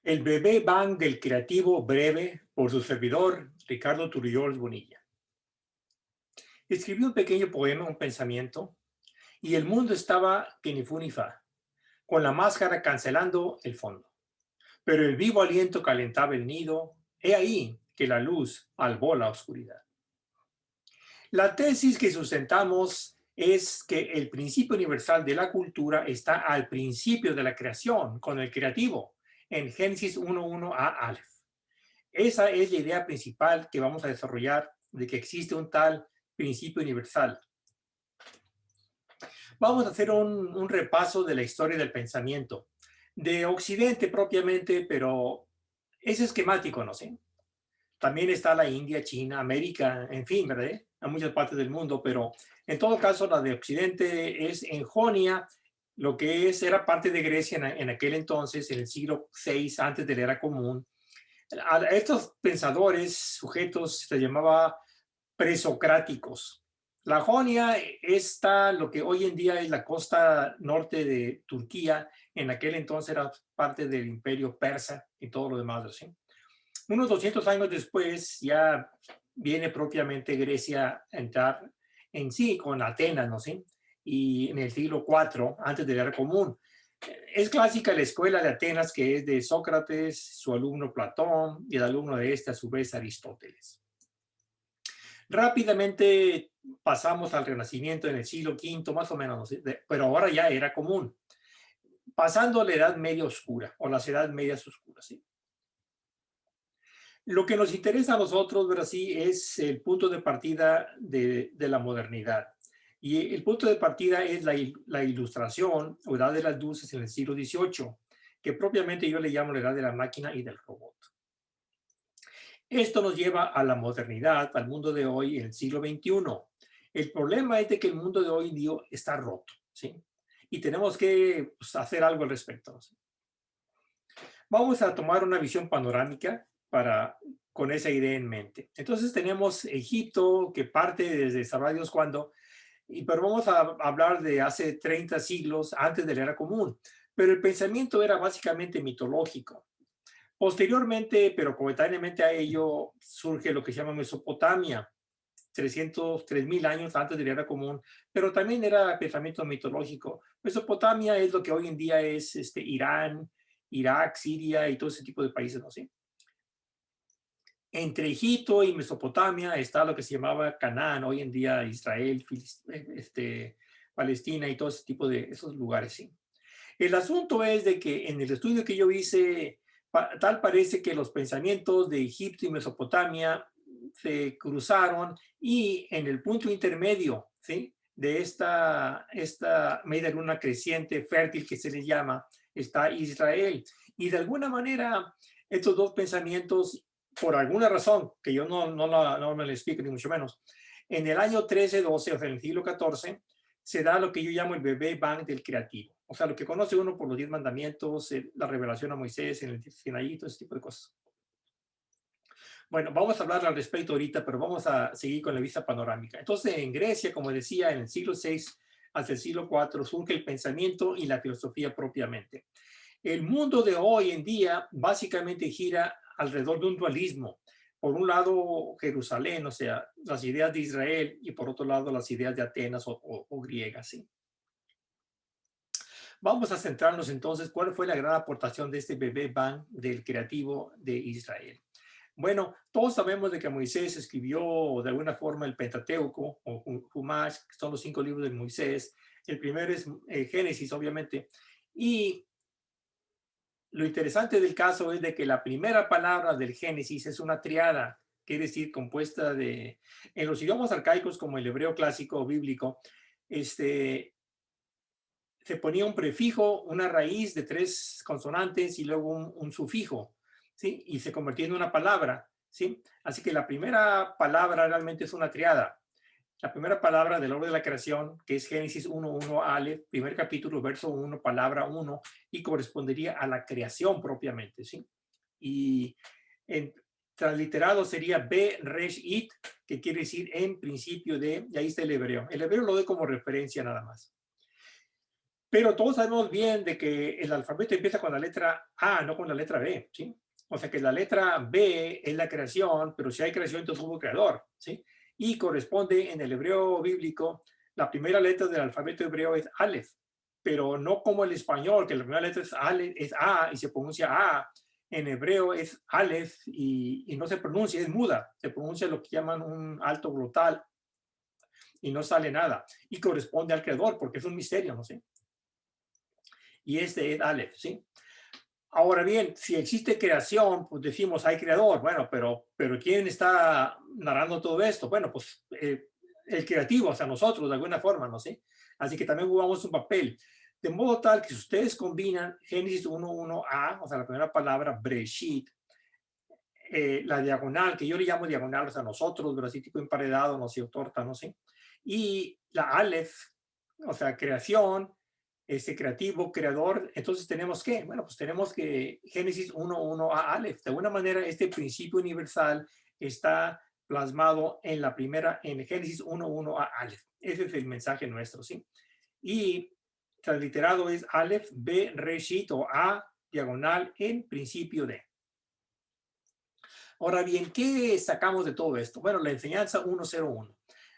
El bebé Bang del creativo breve por su servidor Ricardo Turriol Bonilla. Escribí un pequeño poema, un pensamiento, y el mundo estaba que ni fu ni fa, con la máscara cancelando el fondo. Pero el vivo aliento calentaba el nido, he ahí que la luz albó la oscuridad. La tesis que sustentamos es que el principio universal de la cultura está al principio de la creación, con el creativo, en Génesis 1.1 a Aleph. Esa es la idea principal que vamos a desarrollar, de que existe un tal principio universal. Vamos a hacer un repaso de la historia del pensamiento, de Occidente propiamente, pero es esquemático, ¿no sé? También está la India, China, América, en fin, ¿verdad? A muchas partes del mundo, pero en todo caso la de Occidente es en Jonia, lo que era parte de Grecia en aquel entonces, en el siglo VI antes de la era común. A estos pensadores, sujetos, se les llamaba presocráticos. La Jonia está lo que hoy en día es la costa norte de Turquía, en aquel entonces era parte del imperio persa y todo lo demás, ¿sí? Unos 200 años después ya viene propiamente Grecia a entrar en sí con Atenas, ¿no sé? Y en el siglo IV, antes de la era común. Es clásica la escuela de Atenas, que es de Sócrates, su alumno Platón y el alumno de este, a su vez, Aristóteles. Rápidamente pasamos al Renacimiento en el siglo V, más o menos, ¿no sé? Pero ahora ya era común. Pasando a la Edad Media Oscura, o las Edades Medias Oscuras, ¿sí? Lo que nos interesa a nosotros, Brasil, es el punto de partida de la modernidad. Y el punto de partida es la ilustración o edad de las luces en el siglo XVIII, que propiamente yo le llamo la edad de la máquina y del robot. Esto nos lleva a la modernidad, al mundo de hoy, en el siglo XXI. El problema es de que el mundo de hoy en día está roto, ¿sí? Y tenemos que hacer algo al respecto, ¿sí? Vamos a tomar una visión panorámica con esa idea en mente. Entonces tenemos Egipto, que parte desde sabrá Dios cuándo, pero vamos a hablar de hace 30 siglos antes de la era común. Pero el pensamiento era básicamente mitológico. Posteriormente, pero coetáneamente a ello, surge lo que se llama Mesopotamia, 3.000 años antes de la era común, pero también era pensamiento mitológico. Mesopotamia es lo que hoy en día es Irán, Irak, Siria y todo ese tipo de países, ¿no sé? Entre Egipto y Mesopotamia está lo que se llamaba Canaán, hoy en día Israel, Palestina y todo ese tipo de esos lugares, ¿sí? El asunto es de que en el estudio que yo hice, tal parece que los pensamientos de Egipto y Mesopotamia se cruzaron y en el punto intermedio, ¿sí? De esta media luna creciente, fértil que se le llama, está Israel. Y de alguna manera, estos dos pensamientos, por alguna razón, que yo no me lo explico ni mucho menos, en el año 13-12, o sea, en el siglo XIV, se da lo que yo llamo el bebé Bang del creativo. O sea, lo que conoce uno por los 10 mandamientos, la revelación a Moisés en el Sinaí, todo ese tipo de cosas. Bueno, vamos a hablar al respecto ahorita, pero vamos a seguir con la vista panorámica. Entonces, en Grecia, como decía, en el siglo VI hasta el siglo IV, surge el pensamiento y la filosofía propiamente. El mundo de hoy en día básicamente gira alrededor de un dualismo. Por un lado, Jerusalén, o sea, las ideas de Israel, y por otro lado, las ideas de Atenas o griegas, ¿sí? Vamos a centrarnos entonces, ¿cuál fue la gran aportación de este bebé Bang del creativo de Israel? Bueno, todos sabemos de que Moisés escribió de alguna forma el Pentateuco o Humash, que son los 5 libros de Moisés. El primero es Génesis, obviamente. Y lo interesante del caso es de que la primera palabra del Génesis es una triada, quiere decir compuesta de, en los idiomas arcaicos como el hebreo clásico o bíblico, se ponía un prefijo, una raíz de 3 consonantes y luego un sufijo, ¿sí? Y se convertía en una palabra, ¿sí? Así que la primera palabra realmente es una triada. La primera palabra del orden de la creación, que es Génesis 1.1 Ale, primer capítulo, verso 1, palabra 1, y correspondería a la creación propiamente, ¿sí? Y en transliterado sería Be Resh It, que quiere decir en principio de, y ahí está el hebreo. El hebreo lo doy como referencia nada más. Pero todos sabemos bien de que el alfabeto empieza con la letra A, no con la letra B, ¿sí? O sea que la letra B es la creación, pero si hay creación, entonces hubo creador, ¿sí? Y corresponde en el hebreo bíblico, la primera letra del alfabeto hebreo es Aleph, pero no como el español, que la primera letra es, es A y se pronuncia A. En hebreo es Aleph y no se pronuncia, es muda, se pronuncia lo que llaman un alto glotal y no sale nada. Y corresponde al creador, porque es un misterio, ¿no sé? Y este es Aleph, ¿sí? Ahora bien, si existe creación, pues decimos hay creador, bueno, pero ¿quién está narrando todo esto? Bueno, pues el creativo, o sea, nosotros de alguna forma, ¿no sé? Así que también jugamos un papel. De modo tal que si ustedes combinan Génesis 1.1a, o sea, la primera palabra, Breshit, la diagonal, que yo le llamo diagonal, o sea, nosotros, pero así tipo emparedado, no sé, o torta, no sé, y la Aleph, o sea, creación, este creativo, creador, entonces tenemos que, bueno, pues tenemos que Génesis 1.1 a Aleph. De alguna manera, este principio universal está plasmado en la primera, en Génesis 1.1 a Aleph. Ese es el mensaje nuestro, ¿sí? Y transliterado es Aleph, B, Reshit o A, diagonal, en principio de. Ahora bien, ¿qué sacamos de todo esto? Bueno, la enseñanza 101.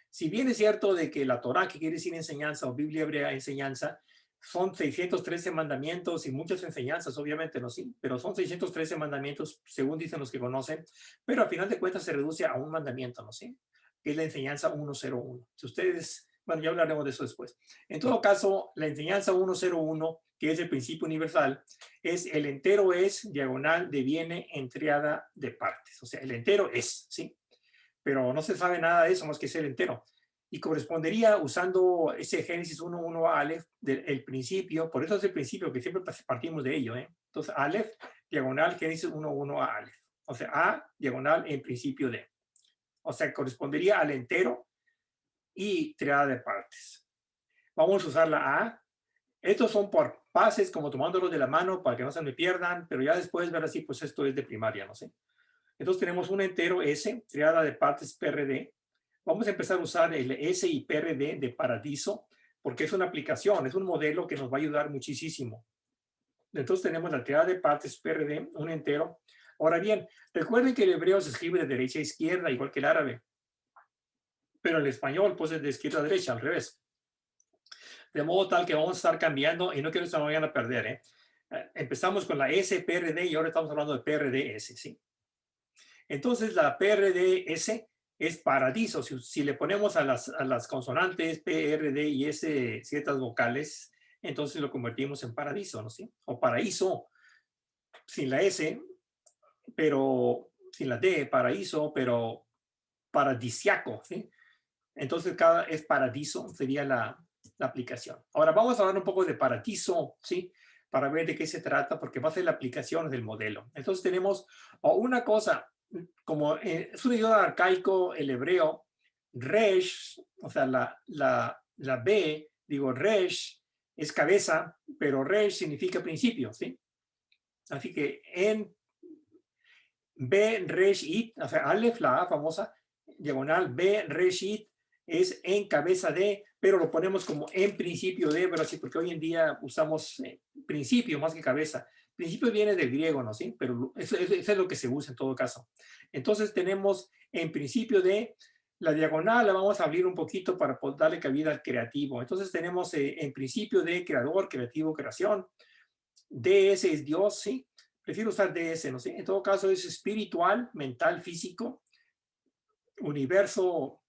Si bien es cierto de que la Torá, que quiere decir enseñanza, o Biblia hebrea enseñanza, son 613 mandamientos y muchas enseñanzas, obviamente, no sí, pero son 613 mandamientos, según dicen los que conocen, pero al final de cuentas se reduce a un mandamiento, ¿no sí? Que es la enseñanza 101. Si ustedes, bueno, ya hablaremos de eso después. En todo caso, la enseñanza 101, que es el principio universal, es el entero es, diagonal, deviene en triada de partes. O sea, el entero es, ¿sí? Pero no se sabe nada de eso más que es el entero. Y correspondería usando ese Génesis 1.1 a Aleph, del principio, por eso es el principio, que siempre partimos de ello, ¿eh? Entonces, Aleph, diagonal, Génesis 1.1 a Aleph. O sea, A, diagonal, en principio de. O sea, correspondería al entero y triada de partes. Vamos a usar la A. Estos son por pases, como tomándolos de la mano para que no se me pierdan, pero ya después ver así, pues esto es de primaria, no sé. Entonces tenemos un entero S, triada de partes PRD. Vamos a empezar a usar el S y PRD de Paradiso, porque es una aplicación, es un modelo que nos va a ayudar muchísimo. Entonces tenemos la triada de partes PRD, un entero. Ahora bien, recuerden que el hebreo se escribe de derecha a izquierda, igual que el árabe, pero el español, pues es de izquierda a derecha, al revés. De modo tal que vamos a estar cambiando y no quiero que se me vayan a perder, ¿eh? Empezamos con la SPRD y ahora estamos hablando de PRDS, ¿sí? Entonces la PRDS es paradiso. Si le ponemos a las consonantes PRD y S ciertas vocales, entonces lo convertimos en paradiso, ¿no? ¿Sí? O paraíso sin la S, pero sin la D, paraíso, pero paradisiaco, ¿sí? Entonces cada es paradiso, sería la aplicación. Ahora vamos a hablar un poco de paradiso, ¿sí? Para ver de qué se trata, porque va a ser la aplicación del modelo. Entonces tenemos una cosa, como es un idioma arcaico, el hebreo, resh, o sea, la B, digo, resh es cabeza, pero resh significa principio, ¿sí? Así que en B, resh, it, o sea, Aleph, la A famosa, diagonal, B, resh, it, es en cabeza de, pero lo ponemos como en principio de, pero sí, porque hoy en día usamos principio más que cabeza. Principio viene del griego, ¿no? Sí, pero eso es lo que se usa en todo caso. Entonces tenemos en principio de la diagonal, la vamos a abrir un poquito para darle cabida al creativo. Entonces tenemos en principio de creador, creativo, creación. DS es Dios, ¿sí? Prefiero usar DS, ¿no? ¿Sí? En todo caso es espiritual, mental, físico, universo.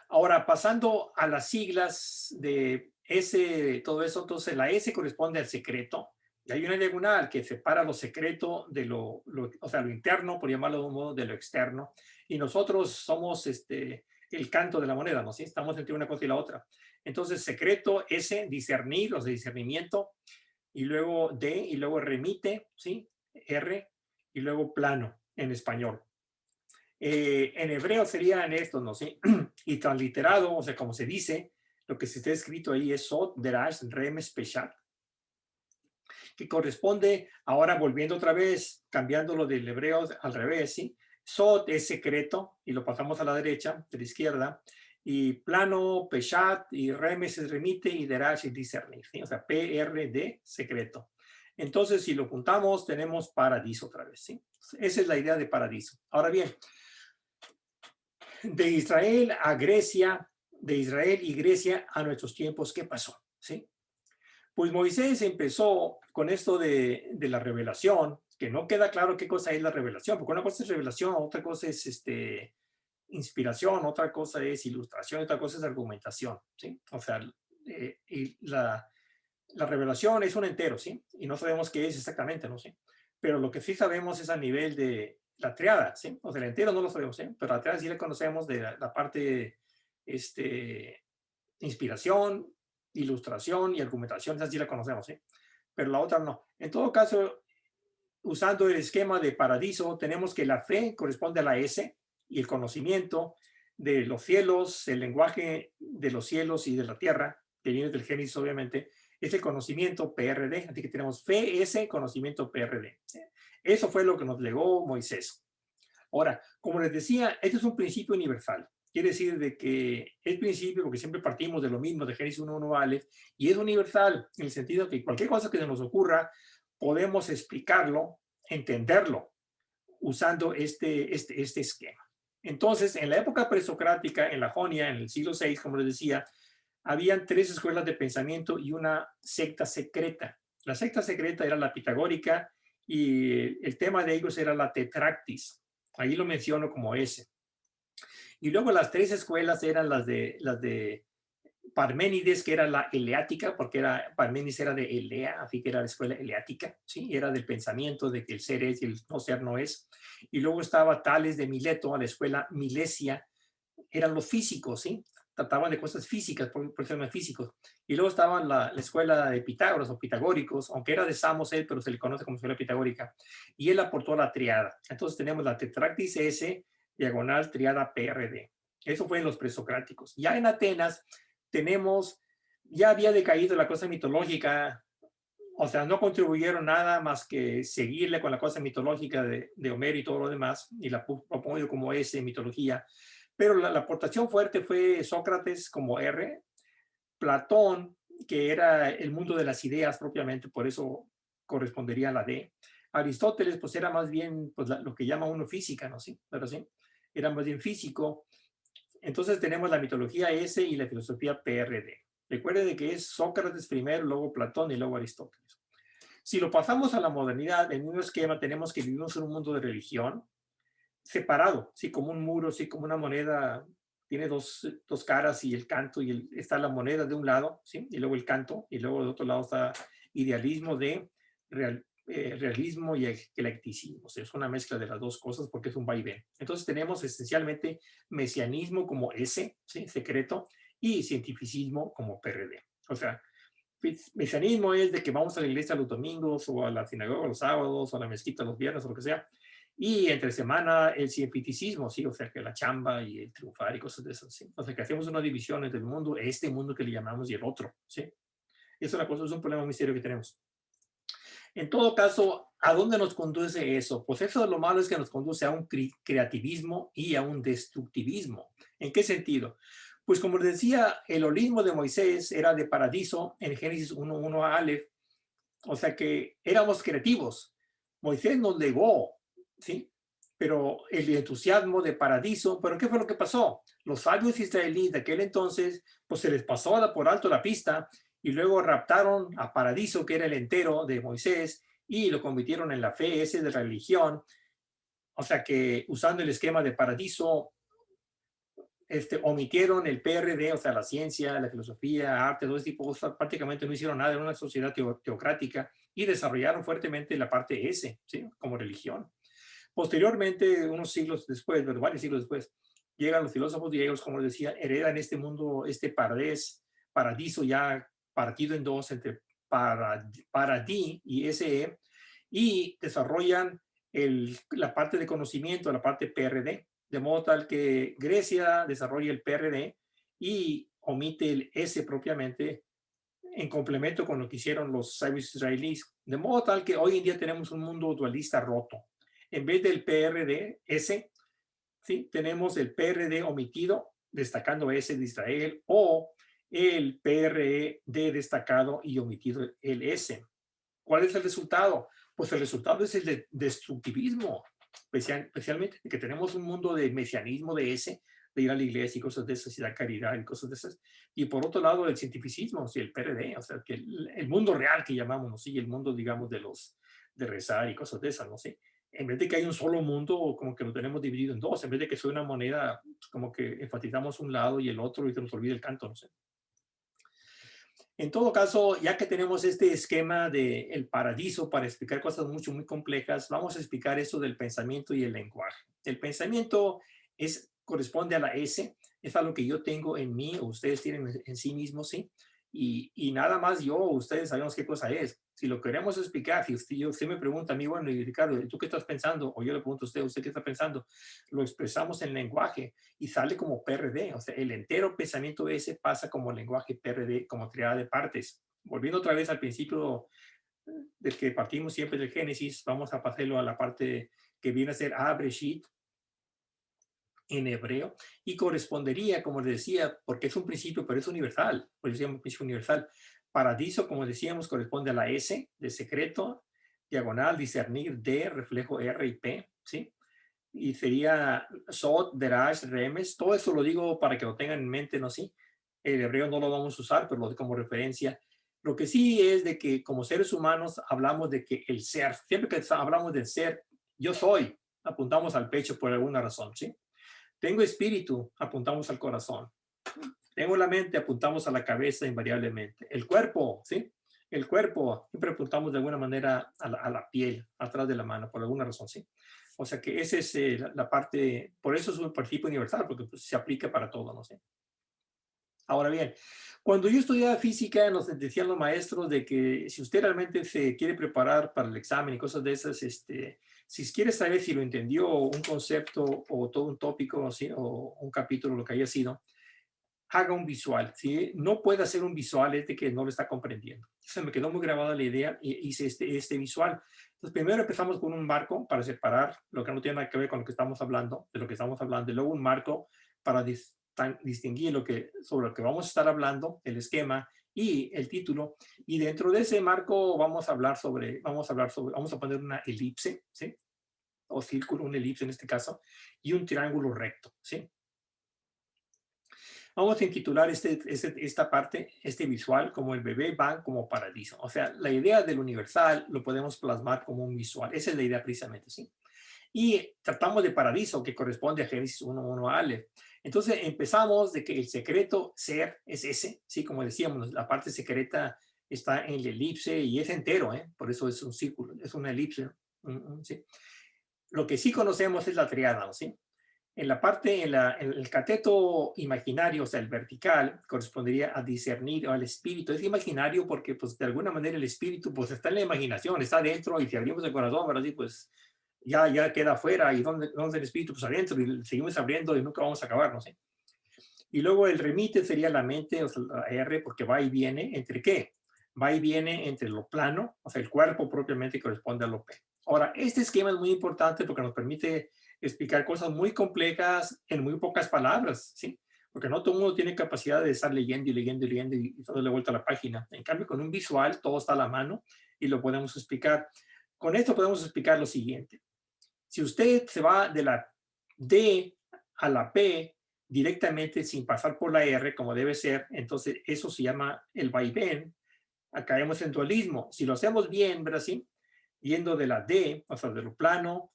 Ahora, pasando a las siglas de S, todo eso, entonces la S corresponde al secreto. Y hay una diagonal que separa lo secreto de o sea, lo interno, por llamarlo de un modo, de lo externo. Y nosotros somos el canto de la moneda, ¿no? ¿Sí? Estamos entre una cosa y la otra. Entonces, secreto, S, discernir, o sea, discernimiento, y luego D, y luego remite, ¿sí? R, y luego plano en español. En hebreo serían estos, ¿no? ¿Sí? Y transliterado, o sea, como se dice, lo que se está escrito ahí es Sot, Derash, Rem, Special, que corresponde, ahora volviendo otra vez, cambiándolo del hebreo al revés, ¿sí? Sot es secreto, y lo pasamos a la derecha, de la izquierda, y plano, peshat, y remes es remite, y derash es discernir, ¿sí? O sea, PRD, secreto. Entonces, si lo juntamos, tenemos paradiso otra vez, ¿sí? Esa es la idea de paradiso. Ahora bien, de Israel a Grecia, de Israel y Grecia a nuestros tiempos, ¿qué pasó? ¿Sí? Pues Moisés empezó con esto de la revelación, que no queda claro qué cosa es la revelación, porque una cosa es revelación, otra cosa es inspiración, otra cosa es ilustración, otra cosa es argumentación, ¿sí? O sea, y la revelación es un entero, ¿sí? Y no sabemos qué es exactamente, ¿no? ¿Sí? Pero lo que sí sabemos es a nivel de la triada, ¿sí? O sea, el entero no lo sabemos, ¿sí? Pero la triada sí la conocemos de la parte, inspiración, ilustración y argumentación, esa sí la conocemos, ¿sí? Pero la otra no. En todo caso, usando el esquema de paradiso, tenemos que la fe corresponde a la S y el conocimiento de los cielos, el lenguaje de los cielos y de la tierra, que viene del Génesis, obviamente, es el conocimiento PRD. Así que tenemos fe, S, conocimiento PRD. Eso fue lo que nos legó Moisés. Ahora, como les decía, este es un principio universal. Quiere decir de que es principio porque siempre partimos de lo mismo, de Génesis 1:1 Aleph, y es universal en el sentido que cualquier cosa que se nos ocurra, podemos explicarlo, entenderlo, usando este esquema. Entonces, en la época presocrática, en la Jonia, en el siglo VI, como les decía, habían 3 escuelas de pensamiento y una secta secreta. La secta secreta era la pitagórica y el tema de ellos era la tetractis. Ahí lo menciono como ese. Y luego las 3 escuelas eran las de Parménides, que era la eleática, porque Parménides era de Elea, así que era la escuela eleática, ¿sí? Era del pensamiento de que el ser es y el no ser no es. Y luego estaba Tales de Mileto, a la escuela Milesia, eran los físicos, ¿sí? Trataban de cosas físicas, por eso eran físicos. Y luego estaba la escuela de Pitágoras o pitagóricos, aunque era de Samos él, pero se le conoce como escuela pitagórica. Y él aportó la triada. Entonces tenemos la tetractis S, diagonal triada PRD. Eso fue en los presocráticos. Ya en Atenas tenemos, ya había decaído la cosa mitológica, o sea, no contribuyeron nada más que seguirle con la cosa mitológica de Homero y todo lo demás, y la propongo como S, mitología. Pero la aportación fuerte fue Sócrates como R, Platón, que era el mundo de las ideas propiamente, por eso correspondería a la D. Aristóteles, pues era más bien pues, lo que llama uno física, ¿no? Sí, pero sí, era más bien físico. Entonces tenemos la mitología S y la filosofía PRD. Recuerde de que es Sócrates primero, luego Platón y luego Aristóteles. Si lo pasamos a la modernidad, en un esquema tenemos que vivimos en un mundo de religión separado, sí, como un muro, sí, como una moneda, tiene dos caras y el canto, y está la moneda de un lado, sí, y luego el canto, y luego de otro lado está idealismo de realismo y eclecticismo. O sea, es una mezcla de las dos cosas porque es un vaivén. Entonces tenemos esencialmente mesianismo como S, ¿sí? Secreto, y cientificismo como PRD. O sea, mesianismo es de que vamos a la iglesia los domingos o a la sinagoga los sábados o a la mezquita los viernes o lo que sea. Y entre semana el cientificismo, sí, o sea, que la chamba y el triunfar y cosas de esas, sí. O sea, que hacemos una división entre el mundo, este mundo que le llamamos y el otro, sí. Es una cosa, es un problema, un misterio que tenemos. En todo caso, ¿a dónde nos conduce eso? Pues eso lo malo es que nos conduce a un creativismo y a un destructivismo. ¿En qué sentido? Pues como les decía, el holismo de Moisés era de paradiso en Génesis 1:1 a Aleph, o sea que éramos creativos. Moisés nos legó, ¿sí? Pero el entusiasmo de paradiso, ¿pero qué fue lo que pasó? Los sabios israelíes de aquel entonces, pues se les pasó por alto la pista y luego raptaron a Paradiso, que era el entero de Moisés, y lo convirtieron en la fe ese de religión. O sea que usando el esquema de Paradiso, omitieron el PRD, o sea, la ciencia, la filosofía, arte, todo ese tipo de cosas, prácticamente no hicieron nada en una sociedad teocrática y desarrollaron fuertemente la parte S, ¿sí? Como religión. Posteriormente, unos siglos después, varios siglos después, llegan los filósofos griegos, como les decía, heredan este mundo, este paradiso ya partido en dos entre paradí y SE, y desarrollan la parte de conocimiento, la parte PRD, de modo tal que Grecia desarrolla el PRD y omite el S propiamente en complemento con lo que hicieron los sabios israelíes, de modo tal que hoy en día tenemos un mundo dualista roto. En vez del PRD, S, ¿sí? Tenemos el PRD omitido destacando S de Israel, o el PRD destacado y omitido el S. ¿Cuál es el resultado? Pues el resultado es el de destructivismo, especialmente que tenemos un mundo de mesianismo de ese, de ir a la iglesia y cosas de esas, y la caridad y cosas de esas. Y por otro lado, el cientificismo, o sea, el PRD, o sea, que el mundo real que llamamos, ¿no? Sí, el mundo, digamos, de rezar y cosas de esas, no sé. En vez de que hay un solo mundo, como que lo tenemos dividido en dos, en vez de que sea una moneda, como que enfatizamos un lado y el otro y se nos olvida el canto, no sé. En todo caso, ya que tenemos este esquema del paradiso para explicar cosas mucho, muy complejas, vamos a explicar eso del pensamiento y el lenguaje. El pensamiento corresponde a la S, es algo que yo tengo en mí, o ustedes tienen en sí mismos, ¿sí? Y nada más yo o ustedes sabemos qué cosa es. Si lo queremos explicar, si usted me pregunta a mí, bueno, y Ricardo, ¿tú qué estás pensando? O yo le pregunto a ¿usted qué está pensando? Lo expresamos en lenguaje y sale como PRD, o sea, el entero pensamiento S pasa como lenguaje PRD, como triada de partes. Volviendo otra vez al principio del que partimos siempre del Génesis, vamos a pasarlo a la parte que viene a ser Abreshit en hebreo y correspondería, como les decía, porque es un principio, pero es universal, por eso se llama principio universal. Paradiso, como decíamos, corresponde a la S de secreto, diagonal, discernir, D, reflejo R y P, ¿sí? Y sería Sot, Derash, Remes, todo eso lo digo para que lo tengan en mente, ¿no? Sí, el hebreo no lo vamos a usar, pero lo doy como referencia. Lo que sí es de que como seres humanos hablamos de que el ser, siempre que hablamos del ser, yo soy, apuntamos al pecho por alguna razón, ¿sí? Tengo espíritu, apuntamos al corazón. Tengo la mente, apuntamos a la cabeza invariablemente. El cuerpo, ¿sí? El cuerpo, siempre apuntamos de alguna manera a la piel, atrás de la mano, por alguna razón, ¿sí? O sea que esa es la parte, por eso es un principio universal, porque pues, se aplica para todo, ¿no sé? Ahora bien, cuando yo estudiaba física, nos decían los maestros de que si usted realmente se quiere preparar para el examen y cosas de esas, si quiere saber si lo entendió un concepto o todo un tópico, ¿sí? O un capítulo, lo que haya sido, haga un visual. Si no puede hacer un visual, es de que no lo está comprendiendo. Se me quedó muy grabada la idea y hice este visual. Entonces, primero empezamos con un marco para separar lo que no tiene nada que ver con lo que estamos hablando, de lo que estamos hablando, y luego un marco para distinguir sobre lo que vamos a estar hablando, el esquema y el título. Y dentro de ese marco vamos a poner una elipse, ¿sí? O círculo, una elipse en este caso, y un triángulo recto, ¿sí? Vamos a intitular esta parte, este visual, como el bebé va como paradiso. O sea, la idea del universal lo podemos plasmar como un visual. Esa es la idea precisamente, ¿sí? Y tratamos de paradiso, que corresponde a Génesis 1:1 Aleph. Entonces empezamos de que el secreto ser es ese, ¿sí? Como decíamos, la parte secreta está en la elipse y es entero, ¿eh? Por eso es un círculo, es una elipse, ¿sí? Lo que sí conocemos es la triada, ¿sí? En la parte, en el cateto imaginario, o sea, el vertical, correspondería a discernir o al espíritu. Es imaginario porque, pues, de alguna manera el espíritu, pues, está en la imaginación, está dentro, y si abrimos el corazón, ¿verdad? Sí, pues, ya queda afuera. ¿Y dónde el espíritu? Pues adentro, y seguimos abriendo y nunca vamos a acabar, no sé. Y luego el remite sería la mente, o sea, la R, porque va y viene. ¿Entre qué? Va y viene entre lo plano, o sea, el cuerpo propiamente corresponde a lo P. Ahora, este esquema es muy importante porque nos permite explicar cosas muy complejas en muy pocas palabras, ¿sí? Porque no todo el mundo tiene capacidad de estar leyendo y leyendo y leyendo y dándole vuelta a la página. En cambio, con un visual todo está a la mano y lo podemos explicar. Con esto podemos explicar lo siguiente. Si usted se va de la D a la P directamente sin pasar por la R como debe ser, entonces eso se llama el vaivén. Caemos en dualismo. Si lo hacemos bien, ¿verdad? ¿Sí? Yendo de la D, o sea, de lo plano,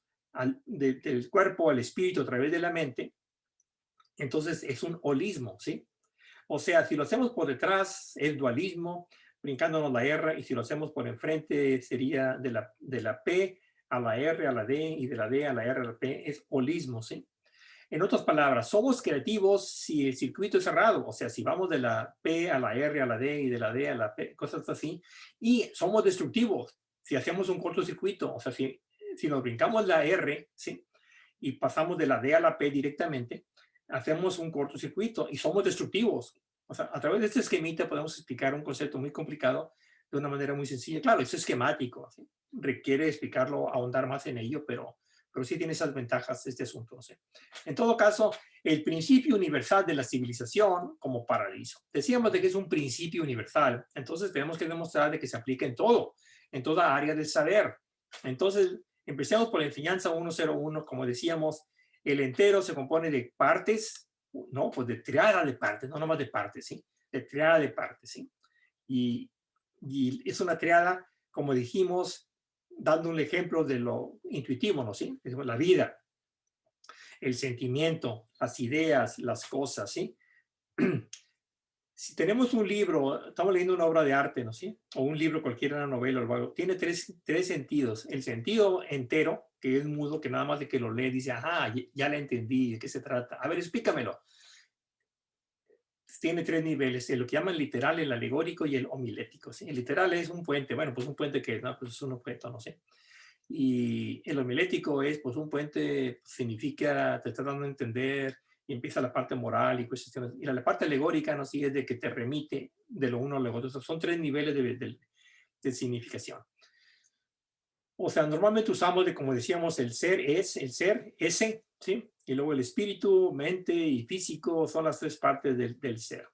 del cuerpo al espíritu a través de la mente, entonces es un holismo, ¿sí? O sea, si lo hacemos por detrás, es dualismo, brincándonos la R, y si lo hacemos por enfrente, sería de la P a la R a la D, y de la D a la R a la P, es holismo, ¿sí? En otras palabras, somos creativos si el circuito es cerrado, o sea, si vamos de la P a la R a la D y de la D a la P, cosas así, y somos destructivos si hacemos un cortocircuito, o sea, si nos brincamos la R, ¿sí? Y pasamos de la D a la P directamente, hacemos un cortocircuito y somos destructivos. O sea, a través de este esquemita podemos explicar un concepto muy complicado de una manera muy sencilla. Claro, es esquemático, ¿sí? Requiere explicarlo, ahondar más en ello, pero pero sí tiene esas ventajas este asunto, no sé. En todo caso, el principio universal de la civilización como paraíso. Decíamos de que es un principio universal, entonces tenemos que demostrar de que se aplica en todo, en toda área del saber. Entonces, empecemos por la enseñanza 101, como decíamos, el entero se compone de partes, no, pues de triada de partes, no nomás de partes, ¿sí? De triada de partes, ¿sí? Y, y es una triada, como dijimos, dando un ejemplo de lo intuitivo, ¿no? ¿Sí? La vida, el sentimiento, las ideas, las cosas, ¿sí? Si tenemos un libro, estamos leyendo una obra de arte, ¿no? ¿Sí? O un libro, cualquiera, una novela o algo, tiene tres sentidos. El sentido entero, que es mudo, que nada más de que lo lee dice, ajá, ya la entendí, ¿de qué se trata? A ver, explícamelo. Tiene tres niveles, lo que llaman literal, el alegórico y el homilético. ¿Sí? El literal es un puente, bueno, pues un puente que no, pues es un objeto, no sé. Y el homilético es, pues un puente significa, te está dando a entender, y empieza la parte moral y cuestiones. Y la parte alegórica, no sigue de que te remite de lo uno a lo otro. Son tres niveles de significación. O sea, normalmente usamos de, como decíamos, el ser es, el ser, ese, ¿sí? Y luego el espíritu, mente y físico son las tres partes del ser.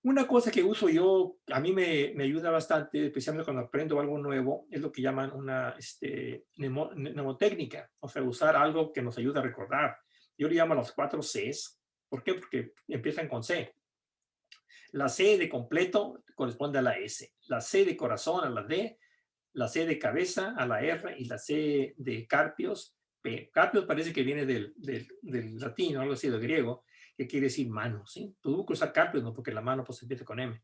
Una cosa que uso yo, a mí me ayuda bastante, especialmente cuando aprendo algo nuevo, es lo que llaman una mnemotécnica, o sea, usar algo que nos ayuda a recordar. Yo le llamo los 4 Cs. ¿Por qué? Porque empiezan con C. La C de completo corresponde a la S, la C de corazón a la D, la C de cabeza a la R y la C de carpios, P. Carpios parece que viene del latín o algo así, del griego, que quiere decir mano, ¿sí? Tú usar carpios, ¿no? Porque la mano pues empieza con M.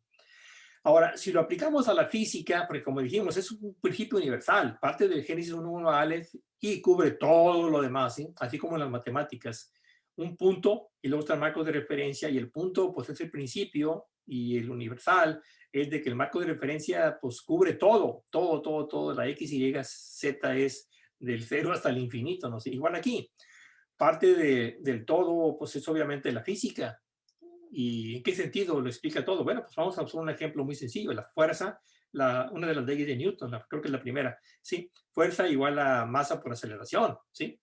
Ahora, si lo aplicamos a la física, porque como dijimos, es un principio universal, parte del Génesis 1.1 a Aleph y cubre todo lo demás, ¿sí? Así como en las matemáticas. Un punto y luego está el marco de referencia y el punto pues es el principio y el universal es de que el marco de referencia pues cubre todo, todo, todo, todo. La X, Y, Z es del cero hasta el infinito, ¿no? Igual aquí. Parte del todo pues es obviamente la física. ¿Y en qué sentido lo explica todo? Bueno, pues vamos a usar un ejemplo muy sencillo. La fuerza, una de las leyes de Newton, creo que es la primera, ¿sí? Fuerza igual a masa por aceleración, ¿sí?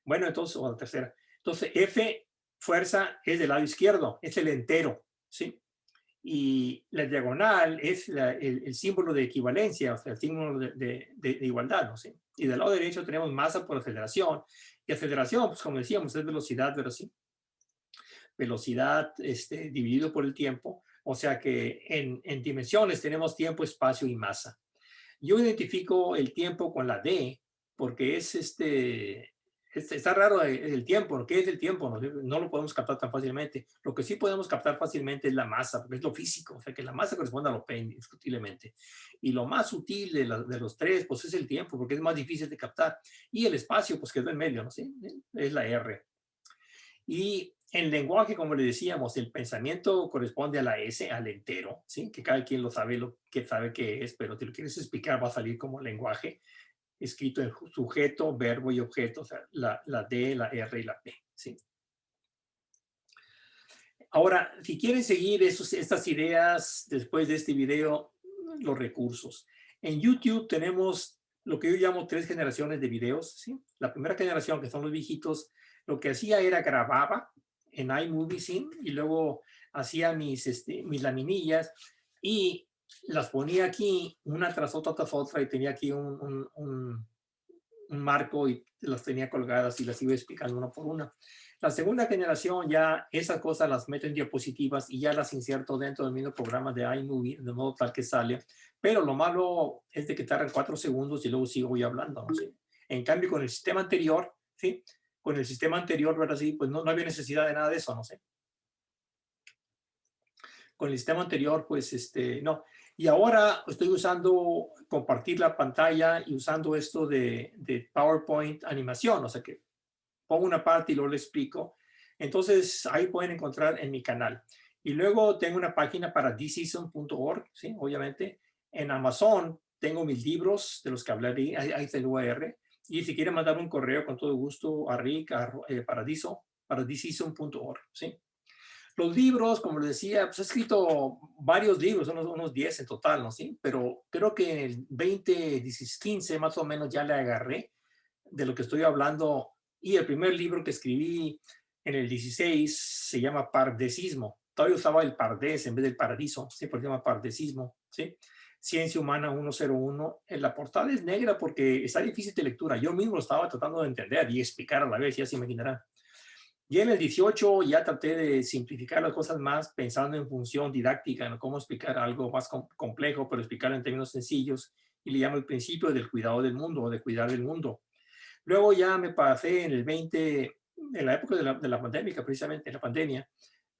Bueno, entonces, o la tercera. Entonces, F, fuerza, es del lado izquierdo, es el entero, ¿sí? Y la diagonal es el símbolo de equivalencia, o sea, el símbolo de igualdad, ¿no? ¿Sí? Y del lado derecho tenemos masa por aceleración. Y aceleración, pues como decíamos, es velocidad, pero sí, velocidad dividido por el tiempo. O sea que en dimensiones tenemos tiempo, espacio y masa. Yo identifico el tiempo con la D porque es está raro el tiempo. ¿Qué es el tiempo? No lo podemos captar tan fácilmente. Lo que sí podemos captar fácilmente es la masa, porque es lo físico. O sea que la masa corresponde a lo P indiscutiblemente. Y lo más sutil de los tres, pues es el tiempo, porque es más difícil de captar. Y el espacio, pues quedó en medio, ¿no? ¿Sí? Es la R. Y en lenguaje, como le decíamos, el pensamiento corresponde a la S, al entero, ¿sí? Que cada quien lo sabe, lo que sabe qué es, pero si lo quieres explicar va a salir como lenguaje, escrito en sujeto, verbo y objeto, o sea, la D, la R y la P, ¿sí? Ahora, si quieren seguir estas ideas después de este video, los recursos. En YouTube tenemos lo que yo llamo 3 generaciones de videos, ¿sí? La primera generación, que son los viejitos, lo que hacía era grababa en iMovie, ¿sí? Y luego hacía mis laminillas y las ponía aquí una tras otra y tenía aquí un marco y las tenía colgadas y las iba explicando una por una. La segunda generación ya esas cosas las meto en diapositivas y ya las inserto dentro del mismo programa de iMovie, de modo tal que sale. Pero lo malo es de que tardan 4 segundos y luego sigo yo hablando, ¿no? ¿Sí? En cambio, con el sistema anterior, ¿sí? Con el sistema anterior, ¿verdad? Sí, pues no había necesidad de nada de eso, no sé. Con el sistema anterior, pues no. Y ahora estoy usando compartir la pantalla y usando esto de PowerPoint animación, o sea que pongo una parte y luego le explico. Entonces ahí pueden encontrar en mi canal. Y luego tengo una página para thisseason.org, ¿sí? Obviamente. En Amazon tengo mis libros de los que hablaré, ahí está el URL. Y si quieren mandar un correo, con todo gusto, a Rick, para thisseason.org, ¿sí? Los libros, como les decía, pues he escrito varios libros, unos 10 en total, ¿no? ¿Sí? Pero creo que en el 2015 más o menos ya le agarré de lo que estoy hablando. Y el primer libro que escribí en el 16 se llama Pardesismo. Todavía usaba el Pardés en vez del Paradiso, ¿sí? Porque se llama Pardesismo, ¿sí? Ciencia Humana 101. En la portada es negra porque está difícil de lectura. Yo mismo lo estaba tratando de entender y explicar a la vez, ya se imaginarán. Y en el 18 ya traté de simplificar las cosas más pensando en función didáctica, ¿no? Cómo explicar algo más complejo, pero explicarlo en términos sencillos. Y le llamo el principio del cuidado del mundo o de cuidar del mundo. Luego ya me pasé en el 20, en la época de la pandemia, precisamente en la pandemia,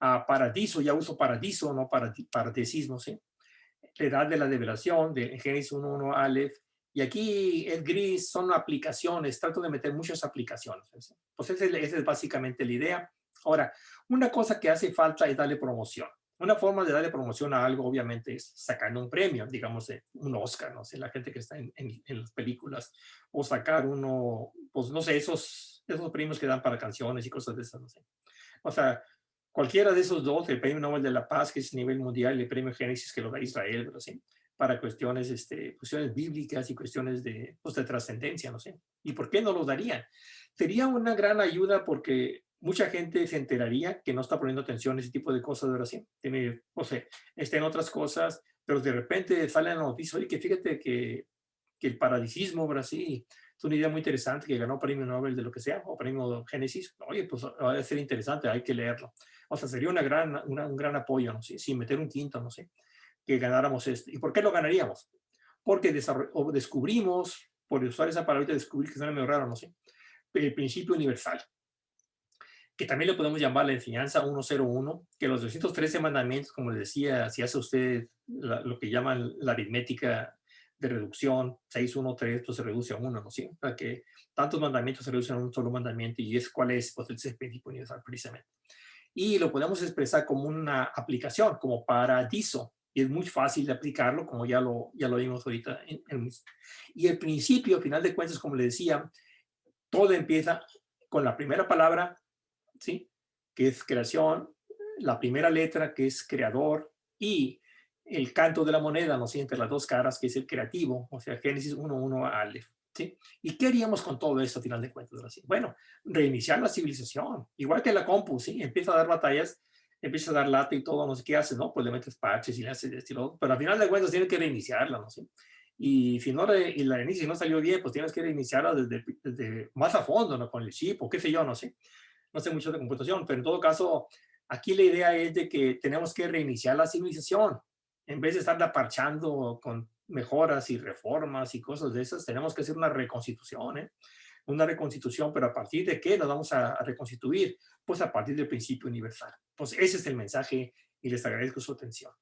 a Paradiso, ya uso Paradiso, no Paradisismo, ¿sí? La edad de la develación, de Génesis 1.1 Aleph, y aquí es gris, son aplicaciones, trato de meter muchas aplicaciones. ¿Sí? Pues esa es básicamente la idea. Ahora, una cosa que hace falta es darle promoción. Una forma de darle promoción a algo, obviamente, es sacando un premio, digamos, un Oscar, no sé, la gente que está en las películas, o sacar uno, pues no sé, esos premios que dan para canciones y cosas de esas, no sé. O sea, cualquiera de esos dos, el Premio Nobel de la Paz, que es a nivel mundial, y el Premio Génesis, que lo da Israel, pero sí, para cuestiones, cuestiones bíblicas y cuestiones de, pues, de trascendencia, no sé. ¿Y por qué no los darían? Sería una gran ayuda porque mucha gente se enteraría que no está poniendo atención a ese tipo de cosas de oración. Tiene, o sea, está en otras cosas, pero de repente sale en la noticia, oye, que fíjate que el paradisismo, Brasil, es una idea muy interesante que ganó premio Nobel de lo que sea, o premio Génesis. Oye, pues va a ser interesante, hay que leerlo. O sea, sería un gran apoyo, no sé, sin meter un quinto, no sé, que ganáramos esto. ¿Y por qué lo ganaríamos? Porque descubrimos, por usar esa palabra, descubrir que suena medio raro, no sé, el principio universal, que también le podemos llamar la enseñanza 101, que los 213 mandamientos, como les decía, si hace usted lo que llaman la aritmética de reducción, 613, pues se reduce a uno, ¿no? ¿Sí? Para que tantos mandamientos se reducen a un solo mandamiento y es cuál es, pues, el principio universal, precisamente. Y lo podemos expresar como una aplicación, como paradiso. Y es muy fácil de aplicarlo, como ya lo vimos ahorita. Y el principio, al final de cuentas, como le decía, todo empieza con la primera palabra, ¿sí? Que es creación, la primera letra, que es creador, y el canto de la moneda, ¿no? Entre las dos caras, que es el creativo, o sea, Génesis 1.1 a Aleph. ¿Sí? ¿Y qué haríamos con todo esto a final de cuentas? Así? Bueno, reiniciar la civilización, igual que la compu, ¿sí? Empieza a dar batallas, empieza a dar lata y todo, no sé qué haces, ¿no? Pues le metes parches y le haces esto y lo otro, pero al final de cuentas tienes que reiniciarla, ¿no? ¿Sí? Y si no y la inicia y no salió bien, pues tienes que reiniciarla desde más a fondo, ¿no? Con el chip o qué sé yo, no sé. No sé mucho de computación, pero en todo caso, aquí la idea es de que tenemos que reiniciar la civilización. En vez de estarla parchando con mejoras y reformas y cosas de esas, tenemos que hacer una reconstitución, ¿eh? Una reconstitución, pero ¿a partir de qué nos vamos a reconstituir? Pues a partir del principio universal. Pues ese es el mensaje y les agradezco su atención.